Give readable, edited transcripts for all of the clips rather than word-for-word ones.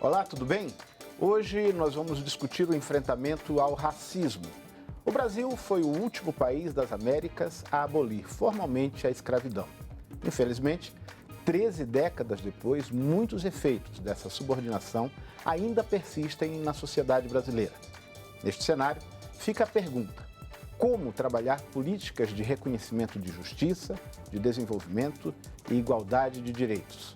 Olá, tudo bem? Hoje nós vamos discutir o enfrentamento ao racismo. O Brasil foi o último país das Américas a abolir formalmente a escravidão. Infelizmente, 13 décadas depois, muitos efeitos dessa subordinação ainda persistem na sociedade brasileira. Neste cenário, fica a pergunta: como trabalhar políticas de reconhecimento de justiça, de desenvolvimento e igualdade de direitos?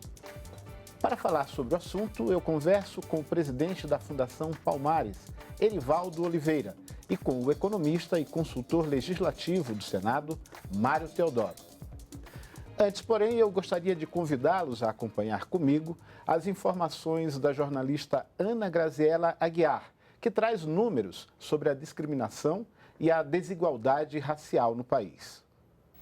Para falar sobre o assunto, eu converso com o presidente da Fundação Palmares, Erivaldo Oliveira, e com o economista e consultor legislativo do Senado, Mário Teodoro. Antes, porém, eu gostaria de convidá-los a acompanhar comigo as informações da jornalista Ana Graziela Aguiar, que traz números sobre a discriminação e a desigualdade racial no país.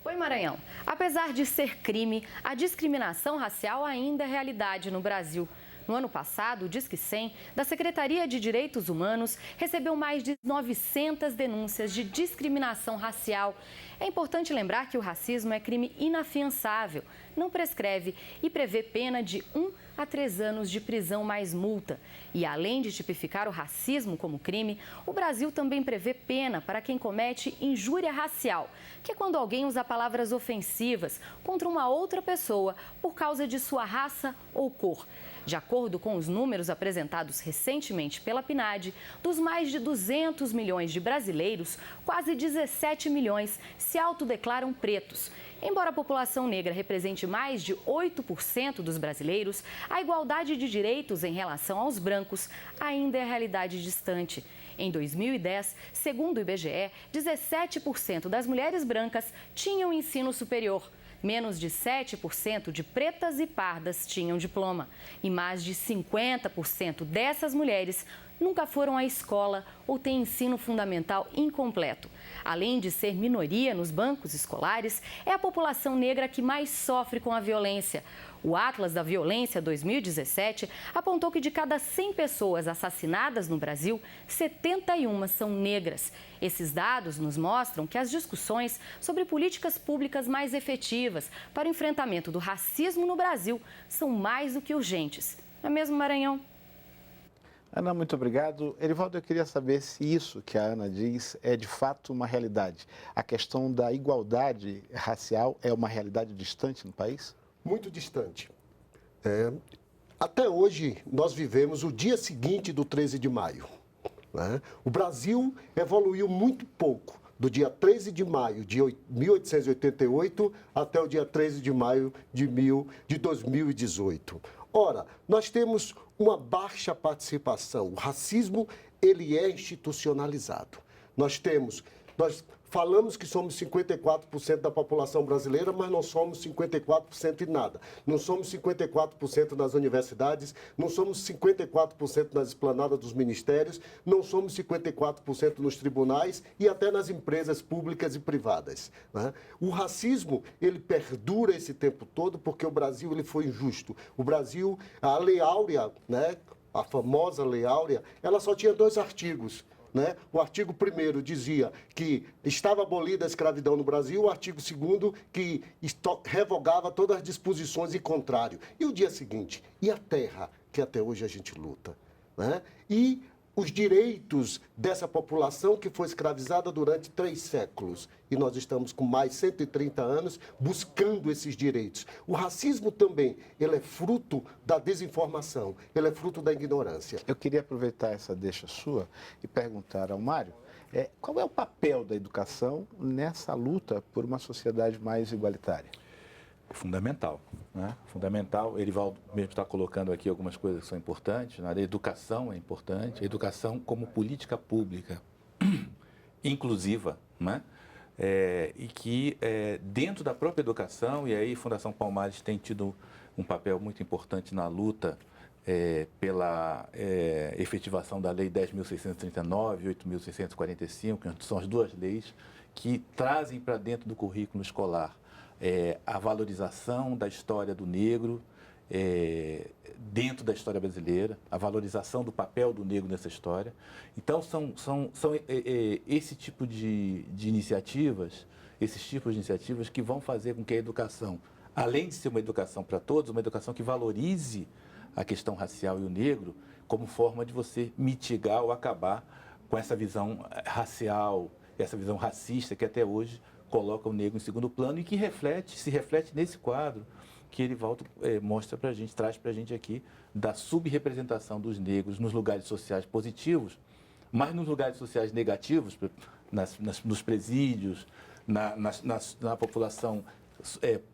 Oi, Maranhão. Apesar de ser crime, a discriminação racial ainda é realidade no Brasil. No ano passado, o Disque 100, da Secretaria de Direitos Humanos, recebeu mais de 900 denúncias de discriminação racial. É importante lembrar que o racismo é crime inafiançável, não prescreve e prevê pena de 1 a 3 anos de prisão mais multa. E além de tipificar o racismo como crime, o Brasil também prevê pena para quem comete injúria racial, que é quando alguém usa palavras ofensivas contra uma outra pessoa por causa de sua raça ou cor. De acordo com os números apresentados recentemente pela PNAD, dos mais de 200 milhões de brasileiros, quase 17 milhões se autodeclaram pretos. Embora a população negra represente mais de 8% dos brasileiros, a igualdade de direitos em relação aos brancos ainda é realidade distante. Em 2010, segundo o IBGE, 17% das mulheres brancas tinham ensino superior. Menos de 7% de pretas e pardas tinham diploma. E mais de 50% dessas mulheres nunca foram à escola ou têm ensino fundamental incompleto. Além de ser minoria nos bancos escolares, é a população negra que mais sofre com a violência. O Atlas da Violência 2017 apontou que de cada 100 pessoas assassinadas no Brasil, 71 são negras. Esses dados nos mostram que as discussões sobre políticas públicas mais efetivas para o enfrentamento do racismo no Brasil são mais do que urgentes. Não é mesmo, Maranhão? Ana, muito obrigado. Erivaldo, eu queria saber se isso que a Ana diz é de fato uma realidade. A questão da igualdade racial é uma realidade distante no país? Muito distante. Até hoje, nós vivemos o dia seguinte do 13 de maio. Né? O Brasil evoluiu muito pouco do dia 13 de maio de 1888 até o dia 13 de maio de 2018. Ora, nós temos uma baixa participação. O racismo, ele é institucionalizado. Nós falamos que somos 54% da população brasileira, mas não somos 54% em nada. Não somos 54% nas universidades, não somos 54% nas esplanadas dos ministérios, não somos 54% nos tribunais e até nas empresas públicas e privadas. Né? O racismo, ele perdura esse tempo todo porque o Brasil ele foi injusto. O Brasil, a Lei Áurea, né, a famosa Lei Áurea, ela só tinha 2 artigos. Né? O artigo 1º dizia que estava abolida a escravidão no Brasil, o artigo 2º que revogava todas as disposições em contrário. E o dia seguinte? E a terra, que até hoje a gente luta? Né? E os direitos dessa população que foi escravizada durante 3 séculos. E nós estamos com mais 130 anos buscando esses direitos. O racismo também, ele é fruto da desinformação, ele é fruto da ignorância. Eu queria aproveitar essa deixa sua e perguntar ao Mário, qual é o papel da educação nessa luta por uma sociedade mais igualitária? Fundamental, né? Fundamental. Erivaldo mesmo está colocando aqui algumas coisas que são importantes. Né? A educação é importante, a educação como política pública inclusiva, né? E que dentro da própria educação, e aí a Fundação Palmares tem tido um papel muito importante na luta pela efetivação da Lei 10.639 e 8.645, que são as 2 leis que trazem para dentro do currículo escolar a valorização da história do negro dentro da história brasileira, a valorização do papel do negro nessa história. Então, são esse tipo de iniciativas, esses tipos de iniciativas que vão fazer com que a educação, além de ser uma educação para todos, uma educação que valorize a questão racial e o negro, como forma de você mitigar ou acabar com essa visão racial, essa visão racista que até hoje coloca o negro em segundo plano e que se reflete nesse quadro que Erivaldo mostra para a gente, traz para a gente aqui, da subrepresentação dos negros nos lugares sociais positivos, mas nos lugares sociais negativos, nos presídios, na população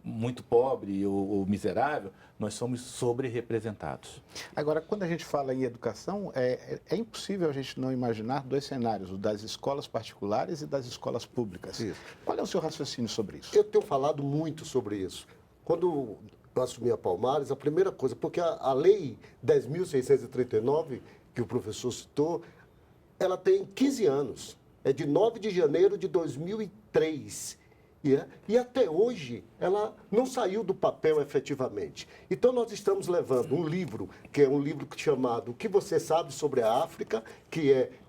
muito pobre ou miserável, nós somos sobre-representados. Agora, quando a gente fala em educação, é impossível a gente não imaginar dois cenários, o das escolas particulares e das escolas públicas. Isso. Qual é o seu raciocínio sobre isso? Eu tenho falado muito sobre isso. Quando eu assumi a Palmares, a primeira coisa, porque a Lei 10.639, que o professor citou, ela tem 15 anos. É de 9 de janeiro de 2003. E até hoje ela não saiu do papel efetivamente. Então nós estamos levando um livro, que é um livro chamado O que você sabe sobre a África,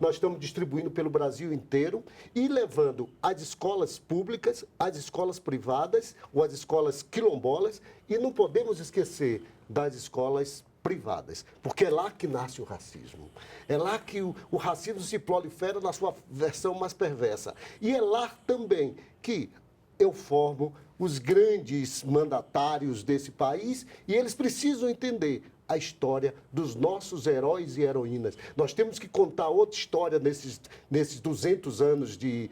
nós estamos distribuindo pelo Brasil inteiro e levando as escolas públicas, as escolas privadas ou as escolas quilombolas, e não podemos esquecer das escolas privadas, porque é lá que nasce o racismo. É lá que o racismo se prolifera na sua versão mais perversa. E é lá também que eu formo os grandes mandatários desse país e eles precisam entender a história dos nossos heróis e heroínas. Nós temos que contar outra história nesses 200 anos de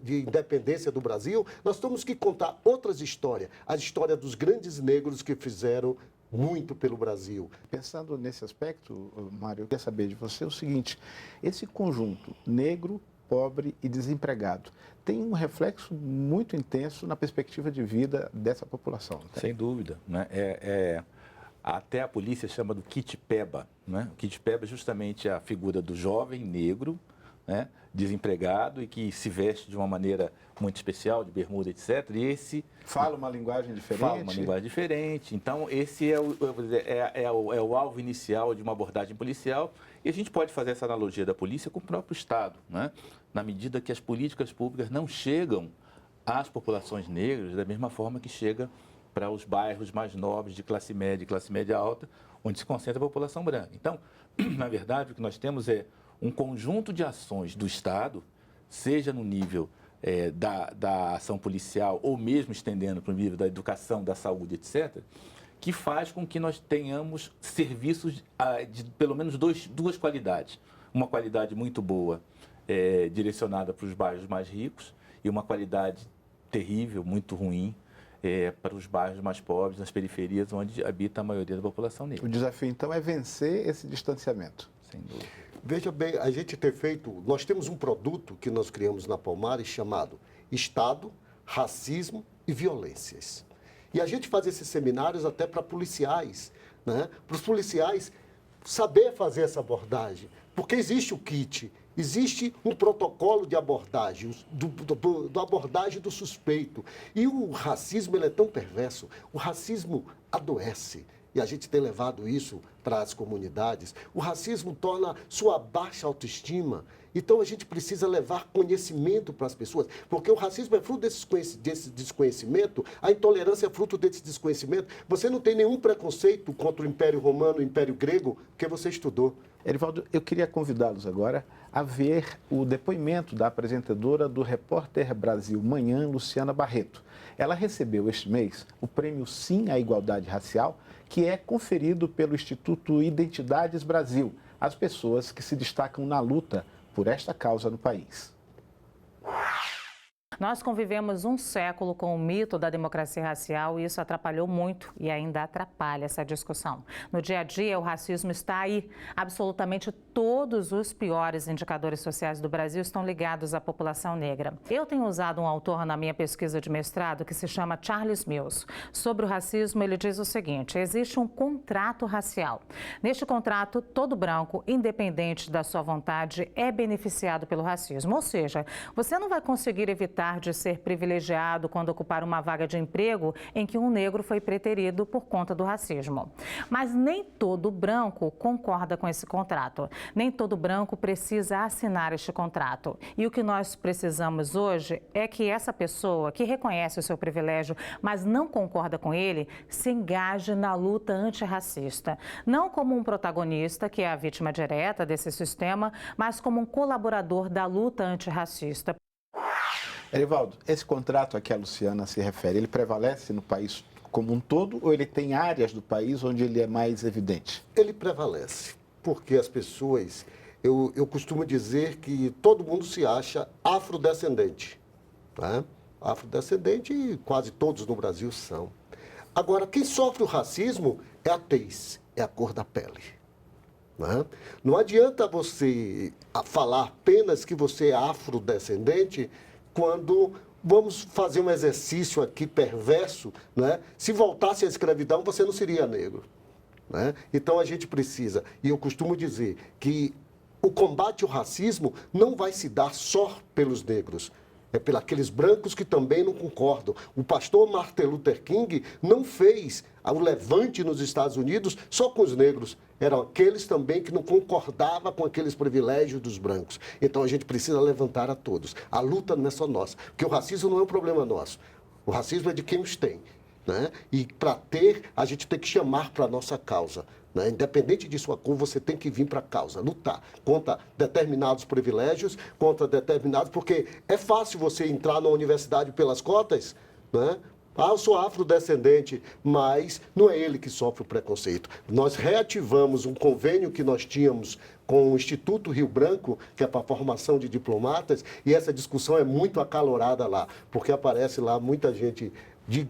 independência do Brasil. Nós temos que contar outras histórias. A história dos grandes negros que fizeram muito pelo Brasil. Pensando nesse aspecto, Mário, eu queria saber de você o seguinte: esse conjunto negro, pobre e desempregado tem um reflexo muito intenso na perspectiva de vida dessa população. Tá? Sem dúvida, né? Até a polícia chama do kitpeba, né? O kitpeba é justamente a figura do jovem negro, né, desempregado e que se veste de uma maneira muito especial, de bermuda, etc. E esse fala uma linguagem diferente. Fala uma linguagem diferente. Então, esse é o alvo inicial de uma abordagem policial. E a gente pode fazer essa analogia da polícia com o próprio Estado, né? Na medida que as políticas públicas não chegam às populações negras da mesma forma que chega para os bairros mais nobres de classe média alta, onde se concentra a população branca. Então, na verdade, o que nós temos é um conjunto de ações do Estado, seja no nível da ação policial ou mesmo estendendo para o nível da educação, da saúde, etc., que faz com que nós tenhamos serviços de pelo menos duas qualidades. Uma qualidade muito boa, direcionada para os bairros mais ricos, e uma qualidade terrível, muito ruim, para os bairros mais pobres, nas periferias, onde habita a maioria da população negra. O desafio, então, é vencer esse distanciamento. Sem dúvida. Veja bem, nós temos um produto que nós criamos na Palmares chamado Estado, Racismo e Violências. E a gente faz esses seminários até para policiais, né? Para os policiais saber fazer essa abordagem, porque existe o kit, existe um protocolo de abordagem, da abordagem do suspeito. E o racismo ele é tão perverso, o racismo adoece. E a gente tem levado isso para as comunidades. O racismo torna sua baixa autoestima. Então, a gente precisa levar conhecimento para as pessoas, porque o racismo é fruto desse desconhecimento, a intolerância é fruto desse desconhecimento. Você não tem nenhum preconceito contra o Império Romano, o Império Grego, porque você estudou. Erivaldo, eu queria convidá-los agora a ver o depoimento da apresentadora do Repórter Brasil Manhã, Luciana Barreto. Ela recebeu este mês o prêmio Sim à Igualdade Racial, que é conferido pelo Instituto Identidades Brasil às pessoas que se destacam na luta por esta causa no país. Nós convivemos um século com o mito da democracia racial e isso atrapalhou muito e ainda atrapalha essa discussão. No dia a dia, o racismo está aí. Absolutamente todos os piores indicadores sociais do Brasil estão ligados à população negra. Eu tenho usado um autor na minha pesquisa de mestrado que se chama Charles Mills. Sobre o racismo, ele diz o seguinte: existe um contrato racial. Neste contrato, todo branco, independente da sua vontade, é beneficiado pelo racismo. Ou seja, você não vai conseguir evitar de ser privilegiado quando ocupar uma vaga de emprego em que um negro foi preterido por conta do racismo. Mas nem todo branco concorda com esse contrato. Nem todo branco precisa assinar este contrato. E o que nós precisamos hoje é que essa pessoa que reconhece o seu privilégio, mas não concorda com ele, se engaje na luta antirracista. Não como um protagonista, que é a vítima direta desse sistema, mas como um colaborador da luta antirracista. Erivaldo, esse contrato a que a Luciana se refere, ele prevalece no país como um todo ou ele tem áreas do país onde ele é mais evidente? Ele prevalece, porque as pessoas, eu costumo dizer que todo mundo se acha afrodescendente, né? Afrodescendente e quase todos no Brasil são. Agora, quem sofre o racismo é a tez, é a cor da pele. Né? Não adianta você falar apenas que você é afrodescendente quando vamos fazer um exercício aqui perverso, né? Se voltasse à escravidão, você não seria negro. Né? Então a gente precisa, e eu costumo dizer que o combate ao racismo não vai se dar só pelos negros. É pelos brancos que também não concordam. O pastor Martin Luther King não fez o levante nos Estados Unidos só com os negros. Eram aqueles também que não concordavam com aqueles privilégios dos brancos. Então a gente precisa levantar a todos. A luta não é só nossa, porque o racismo não é um problema nosso. O racismo é de quem os tem. Né? E para ter, a gente tem que chamar para a nossa causa. Né? Independente de sua cor, você tem que vir para a causa, lutar contra determinados privilégios, contra determinados... Porque é fácil você entrar na universidade pelas cotas, né? Ah, eu sou afrodescendente, mas não é ele que sofre o preconceito. Nós reativamos um convênio que nós tínhamos com o Instituto Rio Branco, que é para a formação de diplomatas, e essa discussão é muito acalorada lá, porque aparece lá muita gente de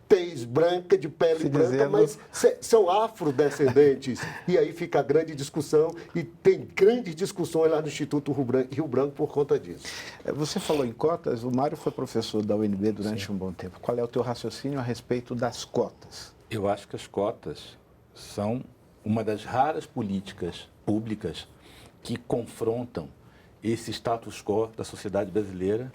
tez branca, de pele branca, mas são afrodescendentes. E aí fica a grande discussão, e tem grandes discussões lá no Instituto Rio Branco por conta disso. Você falou em cotas, o Mário foi professor da UNB durante um bom tempo. Qual é o teu raciocínio a respeito das cotas? Eu acho que as cotas são uma das raras políticas públicas que confrontam esse status quo da sociedade brasileira,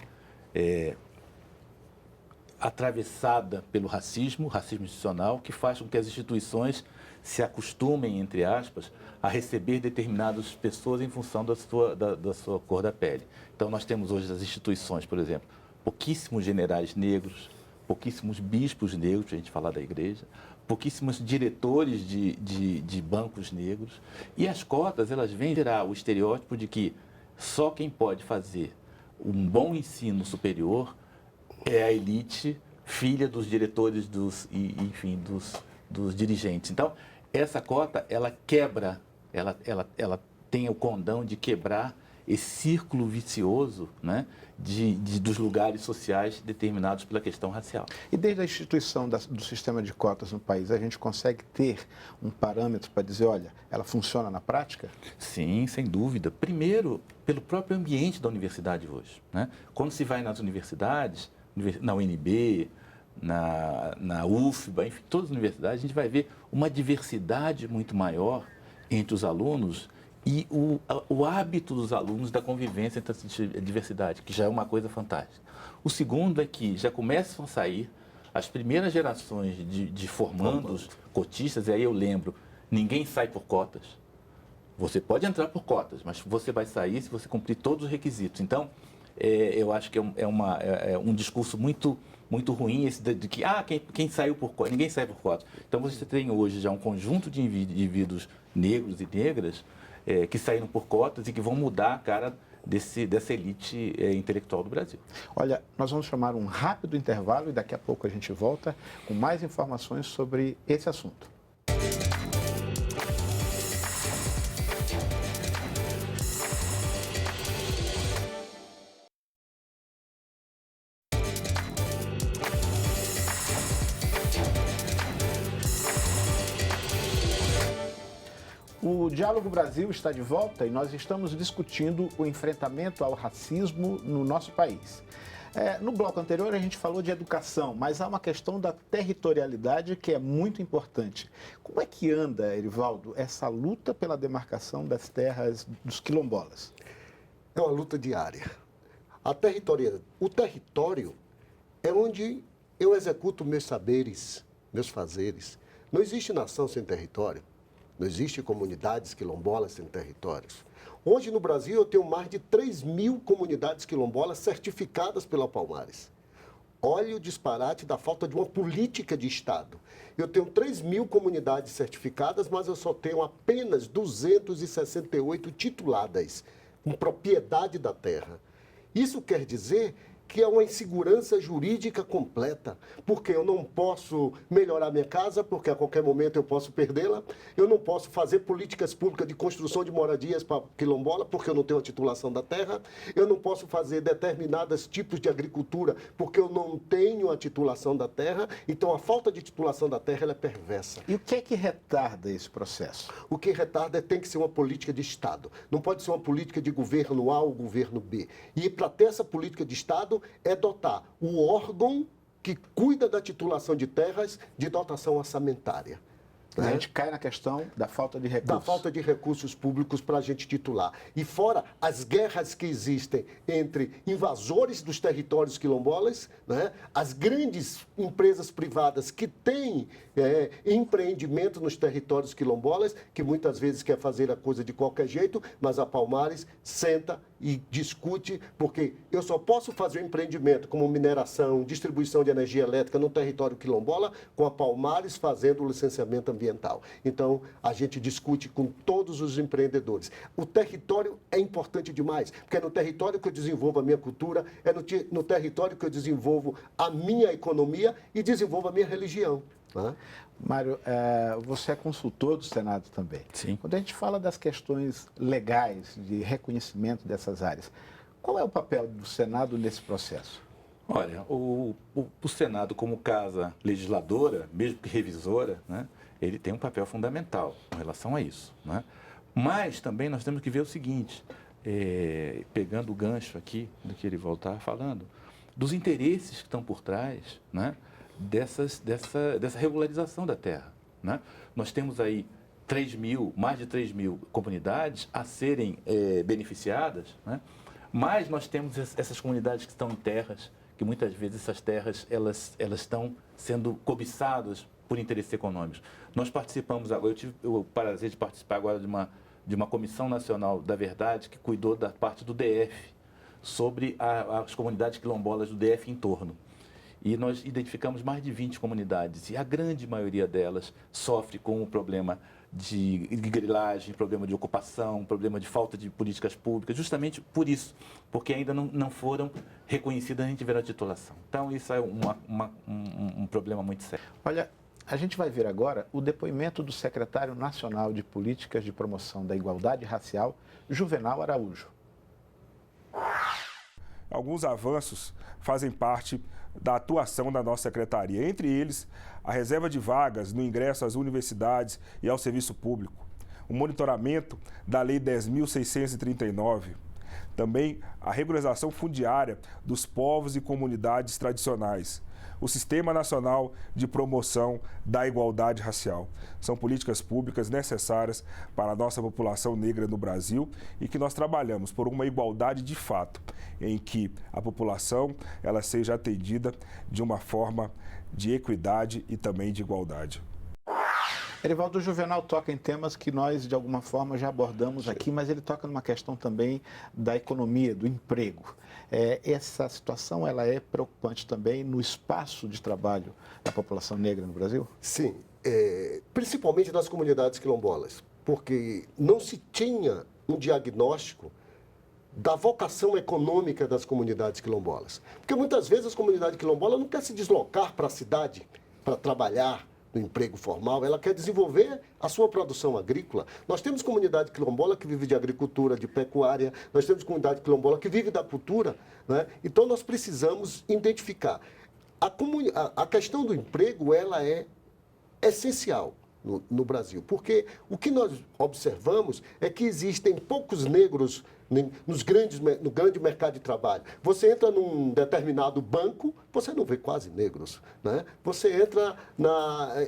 atravessada pelo racismo institucional, que faz com que as instituições se acostumem, entre aspas, a receber determinadas pessoas em função da sua cor da pele. Então, nós temos hoje as instituições, por exemplo, pouquíssimos generais negros, pouquíssimos bispos negros, para a gente falar da igreja, pouquíssimos diretores de bancos negros. E as cotas, elas vêm gerar o estereótipo de que só quem pode fazer um bom ensino superior é a elite, filha dos diretores dos dirigentes. Então, essa cota, ela quebra, ela tem o condão de quebrar esse círculo vicioso, né, dos lugares sociais determinados pela questão racial. E desde a instituição do sistema de cotas no país, a gente consegue ter um parâmetro para dizer, olha, ela funciona na prática? Sim, sem dúvida. Primeiro, pelo próprio ambiente da universidade hoje. Né? Quando se vai nas universidades, na UNB, na UFBA, enfim, todas as universidades, a gente vai ver uma diversidade muito maior entre os alunos e o hábito dos alunos da convivência entre a diversidade, que já é uma coisa fantástica. O segundo é que já começam a sair as primeiras gerações de formandos, cotistas, e aí eu lembro, ninguém sai por cotas. Você pode entrar por cotas, mas você vai sair se você cumprir todos os requisitos. Então, eu acho que é um discurso muito ruim esse de que quem saiu por cotas, ninguém sai por cotas. Então você tem hoje já um conjunto de indivíduos negros e negras que saíram por cotas e que vão mudar a cara dessa elite intelectual do Brasil. Olha, nós vamos chamar um rápido intervalo e daqui a pouco a gente volta com mais informações sobre esse assunto. O Diálogo Brasil está de volta e nós estamos discutindo o enfrentamento ao racismo no nosso país. No bloco anterior a gente falou de educação, mas há uma questão da territorialidade que é muito importante. Como é que anda, Erivaldo, essa luta pela demarcação das terras dos quilombolas? É uma luta diária. O território é onde eu executo meus saberes, meus fazeres. Não existe nação sem território. Não existe comunidades quilombolas sem territórios. Hoje no Brasil eu tenho mais de 3.000 comunidades quilombolas certificadas pela Palmares. Olha o disparate da falta de uma política de Estado. Eu tenho 3.000 comunidades certificadas, mas eu só tenho apenas 268 tituladas, com propriedade da terra. Isso quer dizer que é uma insegurança jurídica completa, porque eu não posso melhorar minha casa, porque a qualquer momento eu posso perdê-la, eu não posso fazer políticas públicas de construção de moradias para quilombola, porque eu não tenho a titulação da terra, eu não posso fazer determinados tipos de agricultura, porque eu não tenho a titulação da terra, então a falta de titulação da terra ela é perversa. E o que é que retarda esse processo? O que retarda tem que ser uma política de Estado, não pode ser uma política de governo A ou governo B. E para ter essa política de Estado, é dotar o órgão que cuida da titulação de terras de dotação orçamentária. A gente cai na questão da falta de recursos. Da falta de recursos públicos para a gente titular. E fora as guerras que existem entre invasores dos territórios quilombolas, né? As grandes empresas privadas que têm empreendimento nos territórios quilombolas, que muitas vezes quer fazer a coisa de qualquer jeito, mas a Palmares senta e discute, porque eu só posso fazer um empreendimento como mineração, distribuição de energia elétrica no território quilombola, com a Palmares fazendo o licenciamento ambiental. Então, a gente discute com todos os empreendedores. O território é importante demais, porque é no território que eu desenvolvo a minha cultura, é no território que eu desenvolvo a minha economia e desenvolvo a minha religião. Né? Mário, você é consultor do Senado também. Sim. Quando a gente fala das questões legais de reconhecimento dessas áreas, qual é o papel do Senado nesse processo? Olha, o Senado, como casa legisladora, mesmo que revisora, né, ele tem um papel fundamental com relação a isso. Né? Mas também nós temos que ver o seguinte, pegando o gancho aqui do que ele voltar falando, dos interesses que estão por trás, né, dessa regularização da terra. Né? Nós temos aí mais de 3.000 comunidades a serem beneficiadas, né? Mas nós temos essas comunidades que estão em terras, que muitas vezes essas terras elas estão sendo cobiçadas por interesses econômicos. Nós participamos agora, eu tive o prazer de participar agora de uma Comissão Nacional da Verdade que cuidou da parte do DF, sobre as comunidades quilombolas do DF em torno. E nós identificamos mais de 20 comunidades, e a grande maioria delas sofre com o problema de grilagem, problema de ocupação, problema de falta de políticas públicas, justamente por isso, porque ainda não foram reconhecidas nem tiveram a titulação. Então, isso é um problema muito sério. Olha, a gente vai ver agora o depoimento do secretário nacional de Políticas de Promoção da Igualdade Racial, Juvenal Araújo. Alguns avanços fazem parte da atuação da nossa secretaria, entre eles a reserva de vagas no ingresso às universidades e ao serviço público, o monitoramento da Lei 10.639, também a regularização fundiária dos povos e comunidades tradicionais, o Sistema Nacional de Promoção da Igualdade Racial. São políticas públicas necessárias para a nossa população negra no Brasil e que nós trabalhamos por uma igualdade de fato, em que a população ela seja atendida de uma forma de equidade e também de igualdade. Erivaldo, o Juvenal toca em temas que nós, de alguma forma, já abordamos aqui, mas ele toca numa questão também da economia, do emprego. Essa situação ela é preocupante também no espaço de trabalho da população negra no Brasil? Sim, principalmente nas comunidades quilombolas, porque não se tinha um diagnóstico da vocação econômica das comunidades quilombolas. Porque muitas vezes as comunidades quilombolas não querem se deslocar para a cidade para trabalhar no emprego formal, ela quer desenvolver a sua produção agrícola. Nós temos comunidade quilombola que vive de agricultura, de pecuária, nós temos comunidade quilombola que vive da cultura, né? Então nós precisamos identificar. A questão do emprego, ela é essencial no Brasil, porque o que nós observamos é que existem poucos negros no grande mercado de trabalho. Você entra num determinado banco, você não vê quase negros, né? Você entra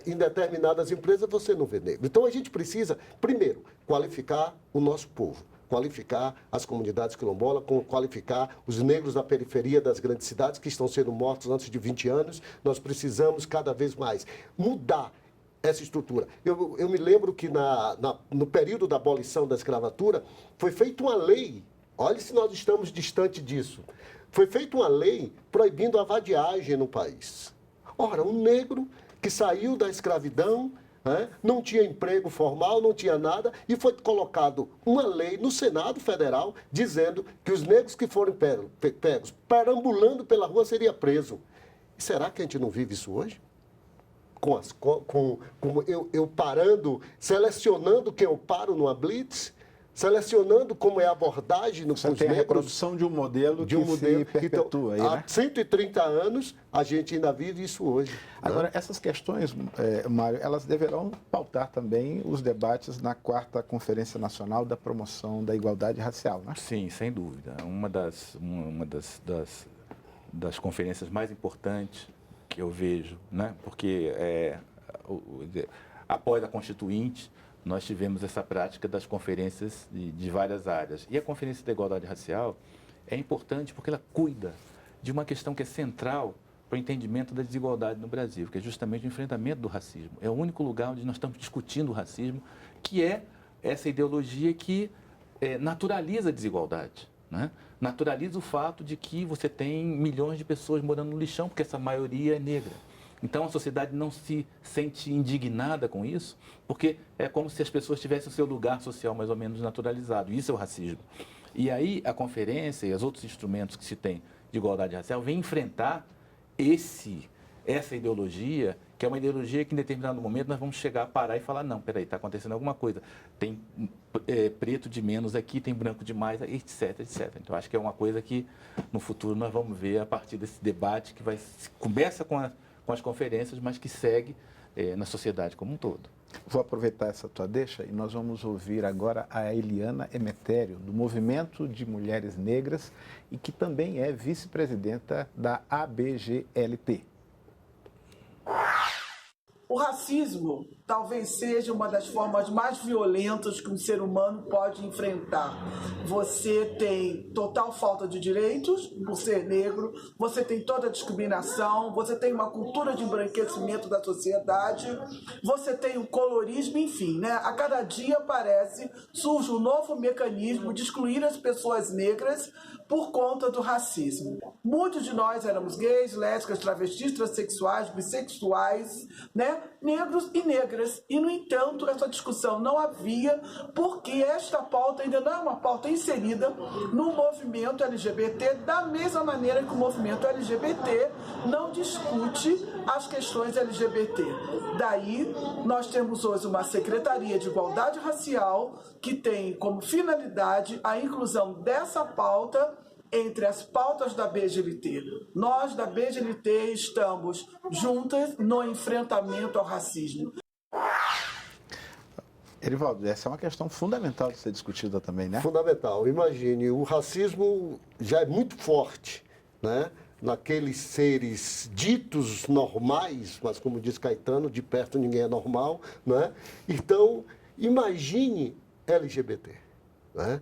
em determinadas empresas, você não vê negros. Então, a gente precisa, primeiro, qualificar o nosso povo, qualificar as comunidades quilombolas, qualificar os negros da periferia das grandes cidades que estão sendo mortos antes de 20 anos. Nós precisamos cada vez mais mudar essa estrutura. Eu me lembro que no período da abolição da escravatura, foi feita uma lei, olha se nós estamos distante disso, foi feita uma lei proibindo a vadiagem no país. Ora, um negro que saiu da escravidão, não tinha emprego formal, não tinha nada, e foi colocado uma lei no Senado Federal dizendo que os negros que forem pegos perambulando pela rua seria preso. E será que a gente não vive isso hoje? Eu parando, selecionando quem eu paro numa blitz, selecionando como é a abordagem no Você tem a reprodução de um modelo que se perpetua. Então, há 130 anos, a gente ainda vive isso hoje. Agora, essas questões, Mário, elas deverão pautar também os debates na 4ª Conferência Nacional da Promoção da Igualdade Racial, né? Sim, sem dúvida. Uma das conferências mais importantes que eu vejo, né? Porque após a Constituinte, nós tivemos essa prática das conferências de várias áreas. E a Conferência da Igualdade Racial é importante porque ela cuida de uma questão que é central para o entendimento da desigualdade no Brasil, que é justamente o enfrentamento do racismo. É o único lugar onde nós estamos discutindo o racismo, que é essa ideologia que naturaliza a desigualdade, né? Naturaliza o fato de que você tem milhões de pessoas morando no lixão, porque essa maioria é negra. Então, a sociedade não se sente indignada com isso, porque é como se as pessoas tivessem o seu lugar social mais ou menos naturalizado. Isso é o racismo. E aí, a conferência e os outros instrumentos que se tem de igualdade racial vêm enfrentar essa ideologia, que é uma ideologia que, em determinado momento, nós vamos chegar a parar e falar, não, peraí, está acontecendo alguma coisa. Tem preto de menos aqui, tem branco de mais, etc, etc. Então, acho que é uma coisa que, no futuro, nós vamos ver a partir desse debate que começa com as conferências, mas que segue na sociedade como um todo. Vou aproveitar essa tua deixa e nós vamos ouvir agora a Eliana Emetério, do Movimento de Mulheres Negras e que também é vice-presidenta da ABGLT. O racismo talvez seja uma das formas mais violentas que um ser humano pode enfrentar. Você tem total falta de direitos por ser negro, você tem toda a discriminação, você tem uma cultura de embranquecimento da sociedade, você tem o colorismo, enfim, né? A cada dia surge um novo mecanismo de excluir as pessoas negras por conta do racismo. Muitos de nós éramos gays, lésbicas, travestis, transexuais, bissexuais, né? Negros e negras. E, no entanto, essa discussão não havia porque esta pauta ainda não é uma pauta inserida no movimento LGBT, da mesma maneira que o movimento LGBT não discute as questões LGBT. Daí, nós temos hoje uma Secretaria de Igualdade Racial que tem como finalidade a inclusão dessa pauta entre as pautas da BGLT. Nós, da BGLT, estamos juntas no enfrentamento ao racismo. Erivaldo, essa é uma questão fundamental de ser discutida também, né? Fundamental. Imagine, o racismo já é muito forte, né? Naqueles seres ditos normais, mas como diz Caetano, de perto ninguém é normal, né? Então, imagine LGBT, né?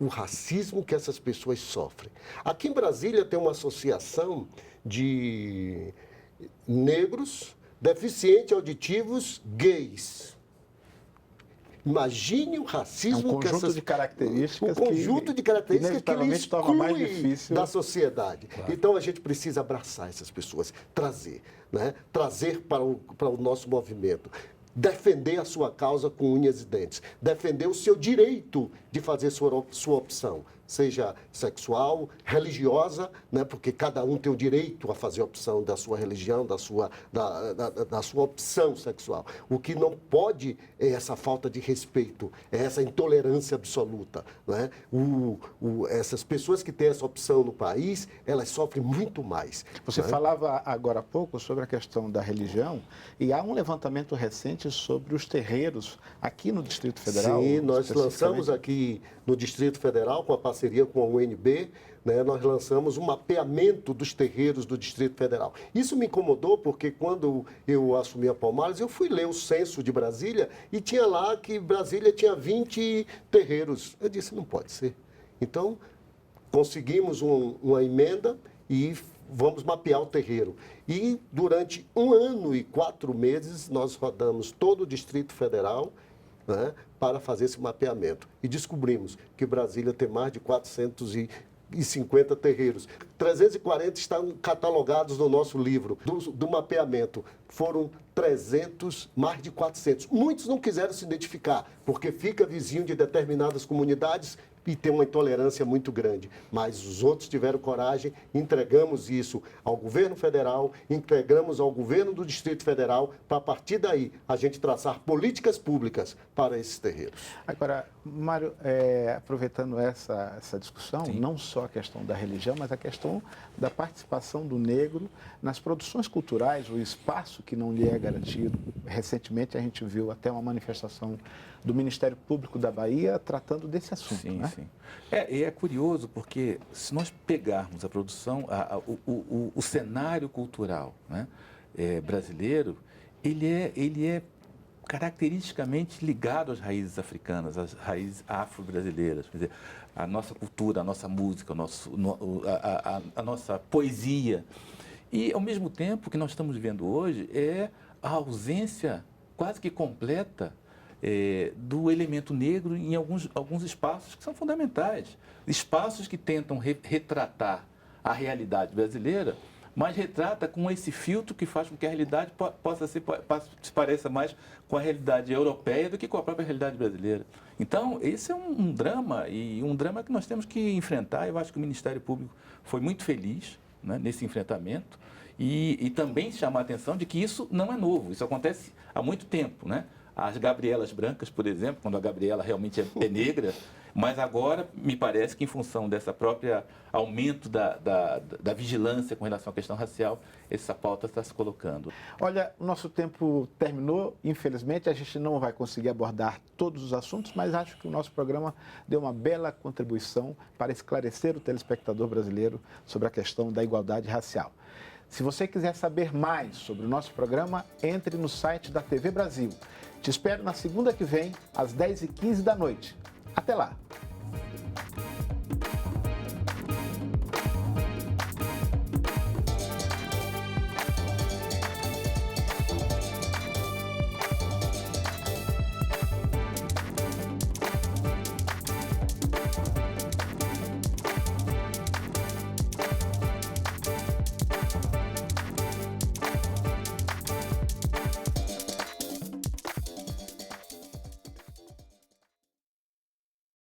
O racismo que essas pessoas sofrem. Aqui em Brasília tem uma associação de negros, deficientes auditivos, gays. Imagine o racismo que essas... de características um conjunto de características que ele exclui mais difícil da sociedade. Claro. Então, a gente precisa abraçar essas pessoas, trazer, né? Trazer para o nosso movimento. Defender a sua causa com unhas e dentes. Defender o seu direito de fazer sua opção, seja sexual, religiosa, né? Porque cada um tem o direito a fazer a opção da sua religião, da sua opção sexual. O que não pode é essa falta de respeito, é essa intolerância absoluta, né? Essas pessoas que têm essa opção no país, elas sofrem muito mais. Você né? falava agora há pouco sobre a questão da religião e há um levantamento recente sobre os terreiros aqui no Distrito Federal. Sim, nós lançamos aqui no Distrito Federal, com a parceria com a UNB, né, nós lançamos um mapeamento dos terreiros do Distrito Federal. Isso me incomodou porque quando eu assumi a Palmares, eu fui ler o censo de Brasília e tinha lá que Brasília tinha 20 terreiros. Eu disse, não pode ser. Então, conseguimos uma emenda e vamos mapear o terreiro. E durante 1 ano e 4 meses, nós rodamos todo o Distrito Federal, né, para fazer esse mapeamento. E descobrimos que Brasília tem mais de 450 terreiros. 340 estão catalogados no nosso livro do mapeamento. Foram 300, mais de 400. Muitos não quiseram se identificar, porque fica vizinho de determinadas comunidades e tem uma intolerância muito grande. Mas os outros tiveram coragem, entregamos isso ao governo federal, entregamos ao governo do Distrito Federal, para a partir daí a gente traçar políticas públicas para esses terreiros. Agora, Mário, aproveitando essa discussão, Sim. não só a questão da religião, mas a questão da participação do negro nas produções culturais, o espaço que não lhe é garantido. Recentemente a gente viu até uma manifestação do Ministério Público da Bahia tratando desse assunto. Sim, né? sim. É curioso porque se nós pegarmos a produção, o cenário cultural, né, brasileiro, ele é caracteristicamente ligado às raízes africanas, às raízes afro-brasileiras. Quer dizer, a nossa cultura, a nossa música, a nossa poesia. E, ao mesmo tempo, o que nós estamos vendo hoje é a ausência quase que completa do elemento negro em alguns espaços que são fundamentais. Espaços que tentam retratar a realidade brasileira, mas retrata com esse filtro que faz com que a realidade se pareça mais com a realidade europeia do que com a própria realidade brasileira. Então, esse é um drama, e um drama que nós temos que enfrentar. Eu acho que o Ministério Público foi muito feliz, né, nesse enfrentamento, e também chamar a atenção de que isso não é novo, isso acontece há muito tempo, né? As Gabrielas brancas, por exemplo, quando a Gabriela realmente é negra, mas agora me parece que em função dessa própria aumento da vigilância com relação à questão racial, essa pauta está se colocando. Olha, o nosso tempo terminou, infelizmente a gente não vai conseguir abordar todos os assuntos, mas acho que o nosso programa deu uma bela contribuição para esclarecer o telespectador brasileiro sobre a questão da igualdade racial. Se você quiser saber mais sobre o nosso programa, entre no site da TV Brasil. Te espero na segunda que vem, às 10h15 da noite. Até lá!